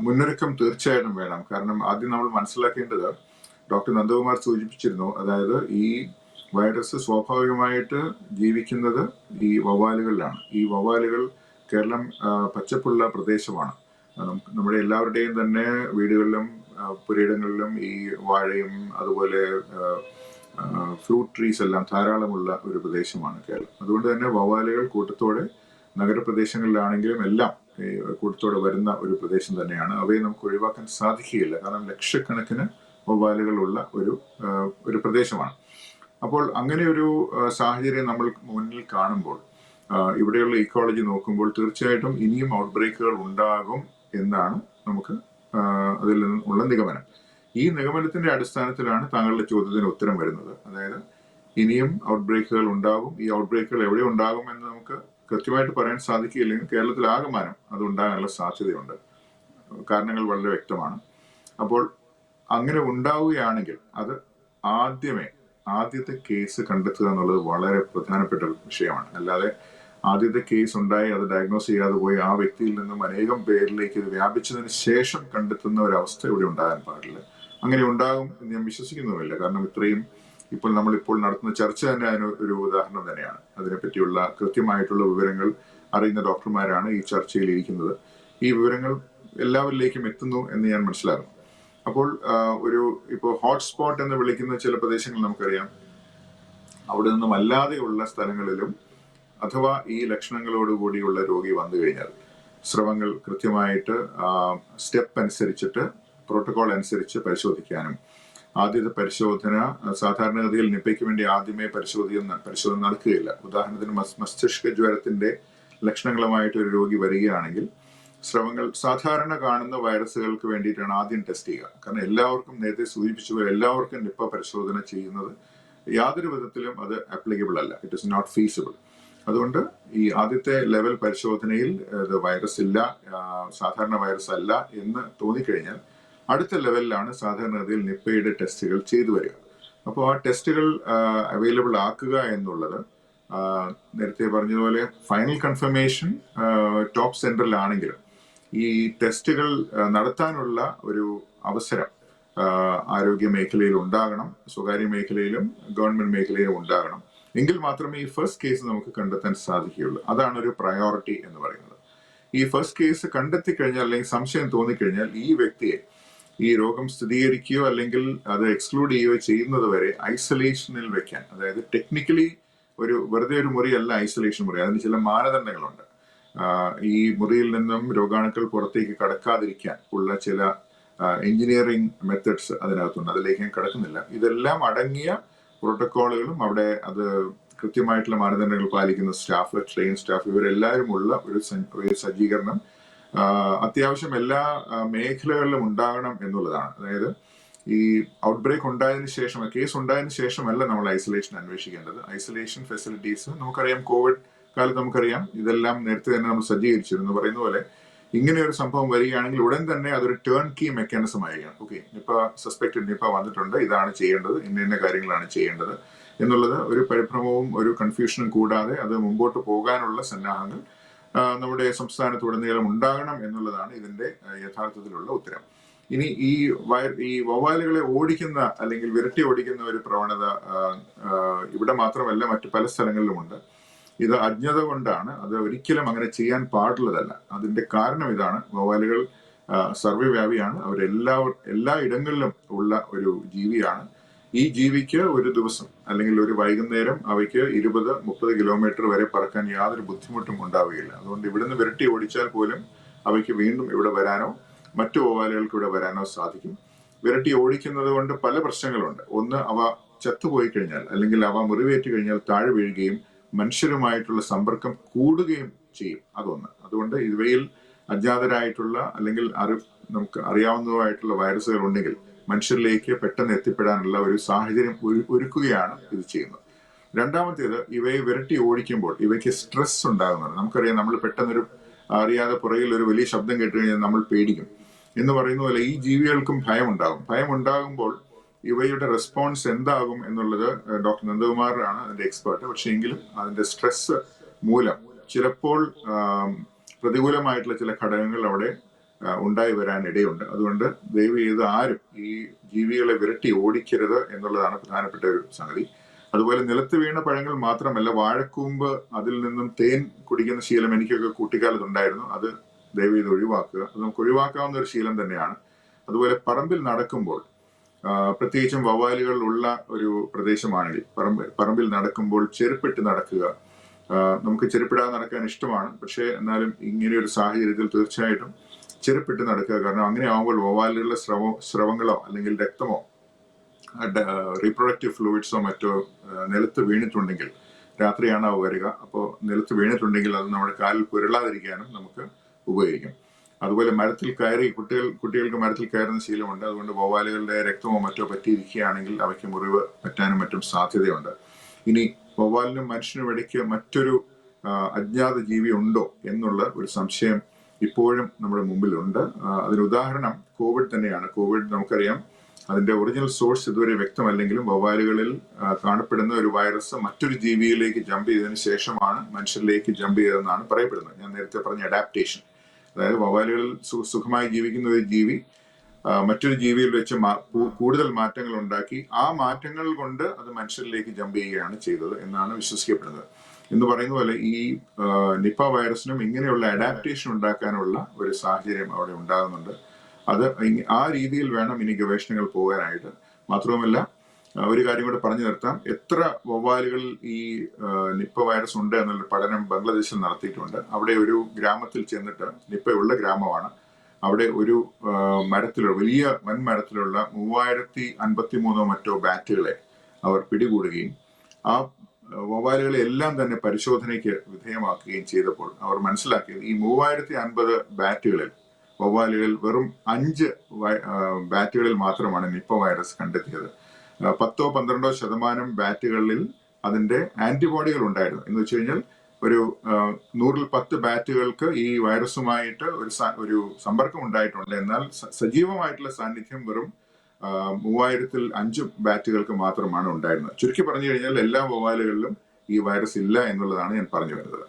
മുന്നൊരുക്കം തീർച്ചയായിട്ടും വേണം. കാരണം ആദ്യം നമ്മൾ മനസ്സിലാക്കേണ്ടത് ഡോക്ടർ നന്ദകുമാർ സൂചിപ്പിച്ചിരുന്നു, അതായത് ഈ വൈറസ് സ്വാഭാവികമായിട്ട് ജീവിക്കുന്നത് ഈ വവ്വാലുകളിലാണ്. ഈ വവ്വാലുകൾ കേരളം പച്ചപ്പുള്ള പ്രദേശമാണ്. നമ്മുടെ എല്ലാവരുടെയും തന്നെ വീടുകളിലും പുരയിടങ്ങളിലും ഈ വാഴയും അതുപോലെ ഫ്രൂട്ട് ട്രീസ് എല്ലാം ധാരാളമുള്ള ഒരു പ്രദേശമാണ് കേരളം. അതുകൊണ്ട് തന്നെ വവ്വാലുകൾ കൂട്ടത്തോടെ നഗരപ്രദേശങ്ങളിലാണെങ്കിലും എല്ലാം കൂട്ടത്തോടെ വരുന്ന ഒരു പ്രദേശം തന്നെയാണ്. അവയെ നമുക്ക് ഒഴിവാക്കാൻ സാധിക്കുകയില്ല, കാരണം ലക്ഷക്കണക്കിന് വവ്വാലുകളുള്ള ഒരു പ്രദേശമാണ്. അപ്പോൾ അങ്ങനെ ഒരു സാഹചര്യം നമ്മൾ മുന്നിൽ കാണുമ്പോൾ, ഇവിടെയുള്ള ഇക്കോളജി നോക്കുമ്പോൾ തീർച്ചയായിട്ടും ഇനിയും ഔട്ട് ബ്രേക്കുകൾ ഉണ്ടാകും എന്നാണ് നമുക്ക് അതിൽ നിന്നുള്ള നിഗമനം. ഈ നിഗമനത്തിന്റെ അടിസ്ഥാനത്തിലാണ് താങ്കളുടെ ചോദ്യത്തിന് ഉത്തരം വരുന്നത്. അതായത് ഇനിയും ഔട്ട് ബ്രേക്കുകൾ ഉണ്ടാകും. ഈ ഔട്ട് ബ്രേക്കുകൾ എവിടെ ഉണ്ടാകും എന്ന് നമുക്ക് കൃത്യമായിട്ട് പറയാൻ സാധിക്കില്ലെങ്കിൽ കേരളത്തിലാകമാനം അത് ഉണ്ടാകാനുള്ള സാധ്യതയുണ്ട്. കാരണങ്ങൾ വളരെ വ്യക്തമാണ്. അപ്പോൾ അങ്ങനെ ഉണ്ടാവുകയാണെങ്കിൽ അത് ആദ്യത്തെ കേസ് കണ്ടെത്തുക എന്നുള്ളത് വളരെ പ്രധാനപ്പെട്ട വിഷയമാണ്. അല്ലാതെ ആദ്യത്തെ കേസ് ഉണ്ടായി അത് ഡയഗ്നോസ് ചെയ്യാതെ പോയി ആ വ്യക്തിയിൽ നിന്നും അനേകം പേരിലേക്ക് ഇത് വ്യാപിച്ചതിന് ശേഷം കണ്ടെത്തുന്ന ഒരവസ്ഥ ഇവിടെ ഉണ്ടാകാൻ പാടില്ല. അങ്ങനെ ഉണ്ടാകും എന്ന് ഞാൻ വിശ്വസിക്കുന്നുമില്ല. കാരണം നമ്മളിപ്പോൾ നടത്തുന്ന ചർച്ച തന്നെ അതിന് ഒരു ഉദാഹരണം തന്നെയാണ്. അതിനെപ്പറ്റിയുള്ള കൃത്യമായിട്ടുള്ള വിവരങ്ങൾ അറിയുന്ന ഡോക്ടർമാരാണ് ഈ ചർച്ചയിൽ ഇരിക്കുന്നത്. ഈ വിവരങ്ങൾ എല്ലാവരിലേക്കും എത്തുന്നു എന്ന് ഞാൻ മനസ്സിലാക്കുന്നു. അപ്പോൾ ഇപ്പോൾ ഹോട്ട്സ്പോട്ട് എന്ന് വിളിക്കുന്ന ചില പ്രദേശങ്ങൾ നമുക്കറിയാം. അവിടെ നിന്നും അല്ലാതെയുള്ള സ്ഥലങ്ങളിലും അഥവാ ഈ ലക്ഷണങ്ങളോടുകൂടിയുള്ള രോഗി വന്നു കഴിഞ്ഞാൽ സ്രവങ്ങൾ കൃത്യമായിട്ട് സ്റ്റെപ്പ് അനുസരിച്ചിട്ട് പ്രോട്ടോകോൾ അനുസരിച്ച് പരിശോധിക്കാനും, ആദ്യത്തെ പരിശോധന സാധാരണഗതിയിൽ നിപ്പയ്ക്ക് വേണ്ടി ആദ്യമേ പരിശോധന നടക്കുകയില്ല. ഉദാഹരണത്തിന് മസ്തിഷ്ക ജ്വരത്തിന്റെ ലക്ഷണങ്ങളുമായിട്ട് ഒരു രോഗി വരികയാണെങ്കിൽ സ്രവങ്ങൾ സാധാരണ കാണുന്ന വൈറസുകൾക്ക് വേണ്ടിയിട്ടാണ് ആദ്യം ടെസ്റ്റ് ചെയ്യുക. കാരണം എല്ലാവർക്കും, നേരത്തെ സൂചിപ്പിച്ചപോലെ എല്ലാവർക്കും നിപ്പ പരിശോധന ചെയ്യുന്നത് യാതൊരു വിധത്തിലും അത് ആപ്ലിക്കബിൾ അല്ല. It is not feasible. അതുകൊണ്ട് ഈ ആദ്യത്തെ ലെവൽ പരിശോധനയിൽ വൈറസ് ഇല്ല, സാധാരണ വൈറസ് അല്ല എന്ന് തോന്നിക്കഴിഞ്ഞാൽ അടുത്ത ലെവലിലാണ് സാധാരണഗതിയിൽ നിപ്പയുടെ ടെസ്റ്റുകൾ ചെയ്തു വരിക. അപ്പോൾ ആ ടെസ്റ്റുകൾ അവൈലബിൾ ആക്കുക എന്നുള്ളത് നേരത്തെ പറഞ്ഞതുപോലെ ഫൈനൽ കൺഫർമേഷൻ ടോപ്പ് സെന്ററിലാണെങ്കിലും ഈ ടെസ്റ്റുകൾ നടത്താനുള്ള ഒരു അവസരം ആരോഗ്യ മേഖലയിൽ ഉണ്ടാകണം, സ്വകാര്യ മേഖലയിലും ഗവൺമെന്റ് മേഖലയിലും ഉണ്ടാകണം. എങ്കിൽ മാത്രമേ ഈ ഫസ്റ്റ് കേസ് നമുക്ക് കണ്ടെത്താൻ സാധിക്കുകയുള്ളൂ. അതാണ് ഒരു പ്രയോറിറ്റി എന്ന് പറയുന്നത്. ഈ ഫസ്റ്റ് കേസ് കണ്ടെത്തി കഴിഞ്ഞാൽ അല്ലെങ്കിൽ സംശയം തോന്നിക്കഴിഞ്ഞാൽ ഈ വ്യക്തിയെ ഈ രോഗം സ്ഥിരീകരിക്കുകയോ അല്ലെങ്കിൽ അത് എക്സ്ക്ലൂഡ് ചെയ്യുകയോ ചെയ്യുന്നത് വരെ ഐസൊലേഷനിൽ വെക്കാൻ, അതായത് ടെക്നിക്കലി വെറുതെ ഒരു മുറിയല്ല ഐസൊലേഷൻ മുറി, അതിന് ചില മാനദണ്ഡങ്ങളുണ്ട്. ഈ മുറിയിൽ നിന്നും രോഗാണുക്കൾ പുറത്തേക്ക് കടക്കാതിരിക്കാൻ ഉള്ള ചില എഞ്ചിനീയറിംഗ് മെത്തേഡ്സ് അതിനകത്തുണ്ട്. അതിലേക്ക് ഞാൻ കടക്കുന്നില്ല. ഇതെല്ലാം അടങ്ങിയ പ്രോട്ടോക്കോളുകളും അവിടെ അത് കൃത്യമായിട്ടുള്ള മാനദണ്ഡങ്ങൾ പാലിക്കുന്ന സ്റ്റാഫ്, ട്രെയിൻ സ്റ്റാഫ്, ഇവരെല്ലാവരും ഉള്ള ഒരു സജ്ജീകരണം അത്യാവശ്യം എല്ലാ മേഖലകളിലും ഉണ്ടാകണം എന്നുള്ളതാണ്. അതായത് ഈ ഔട്ട് ബ്രേക്ക് ഉണ്ടായതിനു ശേഷം, കേസ് ഉണ്ടായതിനു ശേഷമല്ല നമ്മൾ ഐസൊലേഷൻ അന്വേഷിക്കേണ്ടത്. ഐസൊലേഷൻ ഫെസിലിറ്റീസ് നമുക്കറിയാം, കോവിഡ് കാലത്ത് നമുക്കറിയാം, ഇതെല്ലാം നേരത്തെ തന്നെ നമ്മൾ സജ്ജീകരിച്ചിരുന്നു. പറയുന്ന പോലെ ഇങ്ങനെ ഒരു സംഭവം വരികയാണെങ്കിൽ ഉടൻ തന്നെ അതൊരു ടേൺ കീ മെക്കാനിസം ആയിരിക്കണം. ഓക്കെ, സസ്പെക്റ്റഡ് നിപ്പ വന്നിട്ടുണ്ട്, ഇതാണ് ചെയ്യേണ്ടത്, ഇന്ന കാര്യങ്ങളാണ് ചെയ്യേണ്ടത് എന്നുള്ളത് ഒരു പരിഭ്രമവും ഒരു കൺഫ്യൂഷനും കൂടാതെ അത് മുമ്പോട്ട് പോകാനുള്ള സന്നാഹങ്ങൾ നമ്മുടെ സംസ്ഥാനത്തുടനീളം ഉണ്ടാകണം എന്നുള്ളതാണ് ഇതിന്റെ യഥാർത്ഥത്തിലുള്ള ഉത്തരം. ഇനി ഈ വവ്വാലുകളെ ഓടിക്കുന്ന അല്ലെങ്കിൽ വിരട്ടി ഓടിക്കുന്ന ഒരു പ്രവണത ഇവിടെ മാത്രമല്ല മറ്റു പല സ്ഥലങ്ങളിലുമുണ്ട്. ഇത് അജ്ഞത കൊണ്ടാണ്. അത് ഒരിക്കലും അങ്ങനെ ചെയ്യാൻ പാടുള്ളതല്ല. അതിന്റെ കാരണം ഇതാണ്: വവ്വാലുകൾ സർവ്വവ്യാപിയാണ്. എല്ലാ ഇടങ്ങളിലും ഉള്ള ഒരു ജീവിയാണ്. ഈ ജീവിക്ക് ഒരു ദിവസം അല്ലെങ്കിൽ ഒരു വൈകുന്നേരം അവയ്ക്ക് 20-30 കിലോമീറ്റർ വരെ പറക്കാൻ യാതൊരു ബുദ്ധിമുട്ടും ഉണ്ടാവുകയില്ല. അതുകൊണ്ട് ഇവിടുന്ന് വിരട്ടി ഓടിച്ചാൽ പോലും അവയ്ക്ക് വീണ്ടും ഇവിടെ വരാനോ മറ്റു വവ്വാലുകൾക്ക് ഇവിടെ വരാനോ സാധിക്കും. വിരട്ടി ഓടിക്കുന്നത് കൊണ്ട് പല പ്രശ്നങ്ങളുണ്ട്. ഒന്ന്, അവ ചത്തുപോയി കഴിഞ്ഞാൽ അല്ലെങ്കിൽ അവ മുറിവേറ്റ് കഴിഞ്ഞാൽ താഴെ വീഴുകയും മനുഷ്യരുമായിട്ടുള്ള സമ്പർക്കം കൂടുകയും ചെയ്യും. അതൊന്ന്. അതുകൊണ്ട് ഇവയിൽ അജ്ഞാതരായിട്ടുള്ള അല്ലെങ്കിൽ നമുക്ക് അറിയാവുന്നതായിട്ടുള്ള വൈറസുകൾ ഉണ്ടെങ്കിൽ മനുഷ്യരിലേക്ക് പെട്ടെന്ന് എത്തിപ്പെടാനുള്ള ഒരു സാഹചര്യം ഒരുക്കുകയാണ് ഇത് ചെയ്യുന്നത്. രണ്ടാമത്തേത്, ഇവയെ വിരട്ടി ഓടിക്കുമ്പോൾ ഇവയ്ക്ക് സ്ട്രെസ് ഉണ്ടാകുന്നുണ്ട്. നമുക്കറിയാം, നമ്മൾ പെട്ടെന്നൊരു അറിയാതെ പുറകിൽ ഒരു വലിയ ശബ്ദം കേട്ട് കഴിഞ്ഞാൽ നമ്മൾ പേടിക്കും എന്ന് പറയുന്ന പോലെ ഈ ജീവികൾക്കും ഭയം ഉണ്ടാകും. ഭയം ഉണ്ടാകുമ്പോൾ ഇവയുടെ റെസ്പോൺസ് എന്താകും എന്നുള്ളത് ഡോക്ടർ നന്ദകുമാറാണ് അതിന്റെ എക്സ്പേർട്ട്. പക്ഷെ എങ്കിലും അതിന്റെ സ്ട്രെസ് മൂലം ചിലപ്പോൾ പ്രതികൂലമായിട്ടുള്ള ചില ഘടകങ്ങൾ അവിടെ ഉണ്ടായി വരാൻ ഇടയുണ്ട്. അതുകൊണ്ട് ദയവ് ചെയ്ത് ആരും ഈ ജീവികളെ വിരട്ടി ഓടിക്കരുത് എന്നുള്ളതാണ് പ്രധാനപ്പെട്ട ഒരു സംഗതി. അതുപോലെ നിലത്ത് വീണ പഴങ്ങൾ മാത്രമല്ല, വാഴക്കൂമ്പ് അതിൽ നിന്നും തേൻ കുടിക്കുന്ന ശീലം എനിക്കൊക്കെ കുട്ടിക്കാലത്തുണ്ടായിരുന്നു. അത് ദയവ് ചെയ്ത് ഒഴിവാക്കുക. അത് നമുക്ക് ഒഴിവാക്കാവുന്ന ഒരു ശീലം തന്നെയാണ്. അതുപോലെ പറമ്പിൽ നടക്കുമ്പോൾ, പ്രത്യേകിച്ചും വവ്വാലുകൾ ഉള്ള ഒരു പ്രദേശമാണെങ്കിൽ പറമ്പിൽ നടക്കുമ്പോൾ ചെരുപ്പിട്ട് നടക്കുക. നമുക്ക് ചെരുപ്പിടാതെ നടക്കാൻ ഇഷ്ടമാണ്, പക്ഷേ എന്നാലും ഇങ്ങനെ ഒരു സാഹചര്യത്തിൽ തീർച്ചയായിട്ടും ചെരുപ്പിട്ട് നടക്കുക. കാരണം അങ്ങനെ ആകുമ്പോൾ വവ്വാലുകളുടെ സ്രവങ്ങളോ അല്ലെങ്കിൽ രക്തമോ റീപ്രൊഡക്റ്റീവ് ഫ്ലൂയിഡ്സോ മറ്റോ നിലത്ത് വീണിട്ടുണ്ടെങ്കിൽ, രാത്രിയാണ് അവ വരിക, അപ്പോൾ നിലത്ത് വീണിട്ടുണ്ടെങ്കിൽ അത് നമ്മുടെ കാലിൽ പുരളാതിരിക്കാനും നമുക്ക് ഉപയോഗിക്കും. അതുപോലെ മരത്തിൽ കയറി കുട്ടികൾക്ക് മരത്തിൽ കയറുന്ന ശീലമുണ്ട്. അതുകൊണ്ട് വവ്വാലുകളുടെ രക്തമോ മറ്റോ പറ്റിയിരിക്കുകയാണെങ്കിൽ അവയ്ക്ക് മുറിവ് പറ്റാനും മറ്റും സാധ്യതയുണ്ട്. ഇനി വവ്വാലിനും മനുഷ്യനും ഇടയ്ക്ക് മറ്റൊരു അജ്ഞാത ജീവി ഉണ്ടോ എന്നുള്ള ഒരു സംശയം ഇപ്പോഴും നമ്മുടെ മുമ്പിലുണ്ട്. അതിന് ഉദാഹരണം കോവിഡ് തന്നെയാണ്. കോവിഡ് നമുക്കറിയാം, അതിന്റെ ഒറിജിനൽ സോഴ്സ് ഇതുവരെ വ്യക്തമല്ലെങ്കിലും വവ്വാലുകളിൽ കാണപ്പെടുന്ന ഒരു വൈറസ് മറ്റൊരു ജീവിയിലേക്ക് ജമ്പ് ചെയ്തതിനു ശേഷമാണ് മനുഷ്യരിലേക്ക് ജമ്പ് ചെയ്തതെന്നാണ് പറയപ്പെടുന്നത്. ഞാൻ നേരത്തെ പറഞ്ഞ അഡാപ്റ്റേഷൻ, അതായത് വവ്വാലുകളിൽ സുഖമായി ജീവിക്കുന്ന ഒരു ജീവി മറ്റൊരു ജീവിയിൽ വെച്ച് കൂടുതൽ മാറ്റങ്ങൾ ഉണ്ടാക്കി ആ മാറ്റങ്ങൾ കൊണ്ട് അത് മനുഷ്യരിലേക്ക് ജമ്പ് ചെയ്യുകയാണ് ചെയ്തത് എന്നാണ് വിശ്വസിക്കപ്പെടുന്നത്. എന്ന് പറയുന്ന പോലെ ഈ നിപ്പ വൈറസിനും ഇങ്ങനെയുള്ള അഡാപ്റ്റേഷൻ ഉണ്ടാക്കാനുള്ള ഒരു സാഹചര്യം അവിടെ ഉണ്ടാകുന്നുണ്ട്. അത് ആ രീതിയിൽ വേണം ഇനി ഗവേഷണങ്ങൾ പോകാനായിട്ട്. മാത്രവുമല്ല, ഒരു കാര്യം കൂടെ പറഞ്ഞു നിർത്താം. എത്ര വവ്വാലുകളിൽ ഈ നിപ്പ വൈറസ് ഉണ്ട് എന്നുള്ള പഠനം ബംഗ്ലാദേശിൽ നടത്തിയിട്ടുണ്ട്. അവിടെ ഒരു ഗ്രാമത്തിൽ ചെന്നിട്ട്, നിപ്പയുള്ള ഗ്രാമമാണ്, അവിടെ ഒരു വലിയ വൻമരത്തിലുള്ള 3053 മറ്റോ ബാറ്റുകളെ അവർ പിടികൂടുകയും ആ വവ്വാലുകളെ എല്ലാം തന്നെ പരിശോധനയ്ക്ക് വിധേയമാക്കുകയും ചെയ്തപ്പോൾ അവർ മനസ്സിലാക്കിയത് ഈ 3050 ബാറ്റുകളിൽ വവ്വാലുകളിൽ വെറും 5 ബാറ്റുകളിൽ മാത്രമാണ് നിപ്പ വൈറസ് കണ്ടെത്തിയത്. 10-12% ബാറ്റുകളിൽ അതിന്റെ ആന്റിബോഡികൾ ഉണ്ടായിരുന്നു. എന്ന് വെച്ച് കഴിഞ്ഞാൽ ഒരു 100-ൽ 10 ബാറ്റുകൾക്ക് ഈ വൈറസുമായിട്ട് ഒരു സമ്പർക്കം ഉണ്ടായിട്ടുണ്ട്. എന്നാൽ സജീവമായിട്ടുള്ള സാന്നിധ്യം വെറും 3005 ബാറ്റുകൾക്ക് മാത്രമാണ് ഉണ്ടായിരുന്നത്. ചുരുക്കി പറഞ്ഞു കഴിഞ്ഞാൽ എല്ലാ വവ്വാലുകളിലും ഈ വൈറസ് ഇല്ല എന്നുള്ളതാണ് ഞാൻ പറഞ്ഞു വരുന്നത്.